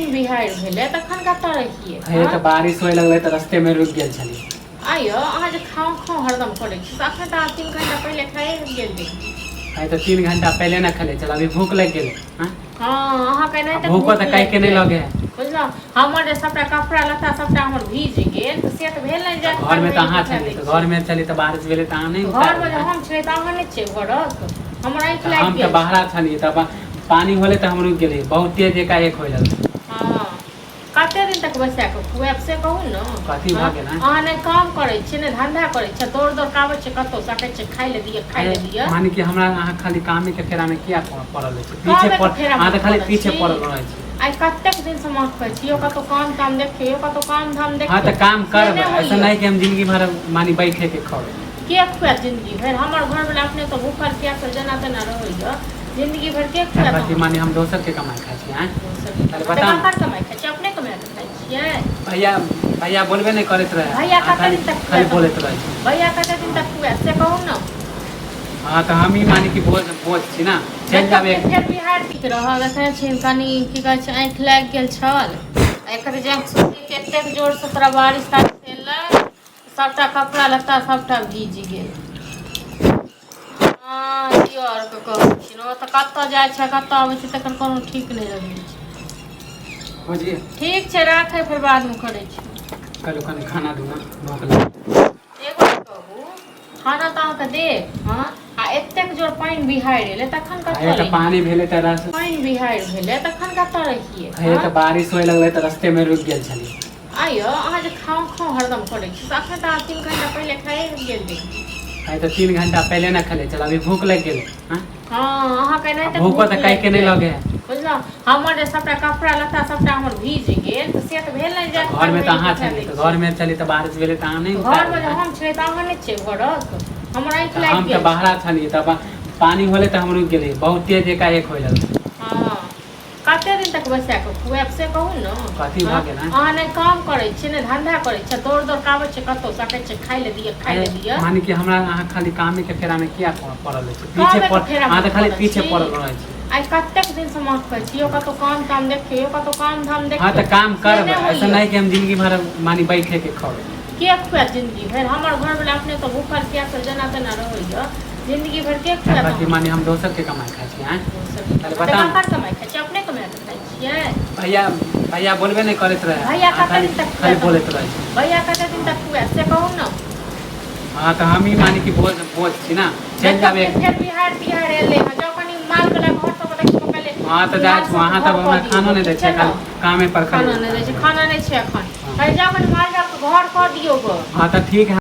पानी बिहार भेले तखन कतऽ रहिए हे तो बारिश होए लगले तो रास्ते में रुक गेल छली। आइयो अहाँ जे खाओ खाओ हरदम करै छी त अखन त 3 घंटा पहिले खाए गेल रही। है तो 3 घंटा पहले ना खले चल अभी भूख लग गेल। हां अहाँ के नहीं त भूख तो कह के नहीं लगे है बुझलो हमर जे सबटा कपड़ा लत्ता सबटा हमर भीज गेल त से त भेल नहीं जा घर में तो अहाँ छली तो घर में चली तो बारिश भेले त अहाँ नहीं घर में हम छे त अहाँ नहीं छे घरक हमरा आँख लाग हम गेल तो बाहर छली तब पानी होले तो हम रुक गेली बहुत तेज एकाएक होय लगल। हां कते दिन तक बसा के खुआब से कहू न कथी भ गेल अहाँ नहीं काम करे छी ने धंधा करे छी दौड़ दौड़ काबे छी कतो सके छी खाइ ले दिए माने कि हमरा अहाँ खाली कामे के फेरा में किया पड़ल छै पीछे पड़ अहाँ तो खाली पीछे पड़ल रहै छी। आई कतेक दिन से माफ कर छी यो कतो काम देखियो कतो काम धाम देखियो। हां तो काम करब ऐसा नहीं कि हम जिंदगी भर मानी बैठे के खाओ के खुआ जिंदगी भर हमर घर वाला अपने तो भूखल प्यासल जना तना रहइयो जिंदगी भर के खुआ कथी माने हम दोसर के कमाई खाइ छी। हैं अरे बता कर कमाई खाइ छी अपने कमाई खाइ छियै। भैया बोलबे नहीं करत रहे भैया कते दिन तक खाली बोलत रहे भैया कते दिन तक खुआ से कहू न। हां तो हम ही माने कि बोझ छी ना चल जाबे फेर बिहार ठीक रहल एखन छी कनी की कहै छै आँख लाग गेल छल एकर जे सुनी के एतेक जोर से तोरा बारिश का भेलै सबटा कपड़ा लत्ता सबटा भीज गेल। हां की और के कहै छी न त कतऽ जाइ छै कतऽ आबै छै तकर कोनो ठीक नहीं रहै छै। हो जी ठीक छै राखै फिर बाद में करै छी कल कने खाना दूना भूख लग एगो कहू खाना त अहाँ के दे हां आ एतेक जोर पानी बिहार एले तखन कतऽ है तो पानी भेले त रास पानी बिहार भेले तखन कतऽ रहिए है तो बारिश होए लगले तो रास्ते में रुक गेल छली। आइयो अहाँ जे खाओ खाओ हरदम करै छी त अखन त 3 घंटा पहिले खाए गेल रही। है तो 3 घंटा पहले ना खले चल अभी भूख लग गेल। हां अहाँ के नहीं त भूख तो कह के नहीं लगे है बुझलो हमर जे सबटा कपड़ा लत्ता सबटा हमर भीज गेल त से त भेल नहीं जा घर में तो अहाँ छली तो घर में चली तो बारिश भेले त अहाँ नहीं घर में हम छे त अहाँ नहीं छे घरक हमरा आँख लाग हम गेल तो बाहर छली तब पानी होले तो हम रुक गेली बहुत तेज एकाएक होय लगल। हां कते दिन तक बसा के खुआब से कहू न। कथी भ गेल अहाँ नहीं काम करे छी ने धंधा करे छी दौड़ दौड़ काबे छी कतो सके छी खाइ ले दिए माने कि हमरा अहाँ खाली कामे के फेरा में किया पड़ल छै पीछे पड़ अहाँ तो खाली पीछे पड़ल रहै छी। आई कतेक दिन से माफ कर छी यो कतो काम देखियो कतो काम धाम देखियो। हां तो काम करब ऐसा नहीं कि हम जिंदगी भर मानी बैठे के खाओ के खुआ जिंदगी भर हमर घर वाला अपने तो भूखल प्यासल जना तना रहइयो जिंदगी भर के खुआ कथी माने हम दोसर के कमाई खाइ छी। हैं अरे बता कर कमाई खाइ छी अपने कमाई खाइ छियै। भैया बोलबे नहीं करत रहे भैया कते दिन तक खाली बोलत रहे भैया कते दिन तक खुआ से कहू न। हां तो हम ही माने कि बोझ छी ना चल जाबे फिर बिहार एले जो कनी माल वाला घर सब देखियो पहले। हां तो जाय वहां तब हमरा खाना नहीं दै छै कामे पर खाना नहीं दै छै खाना नहीं छै एखन कहि जाओ कनी माल जाके घर कर दियो गो। हां तो ठीक है।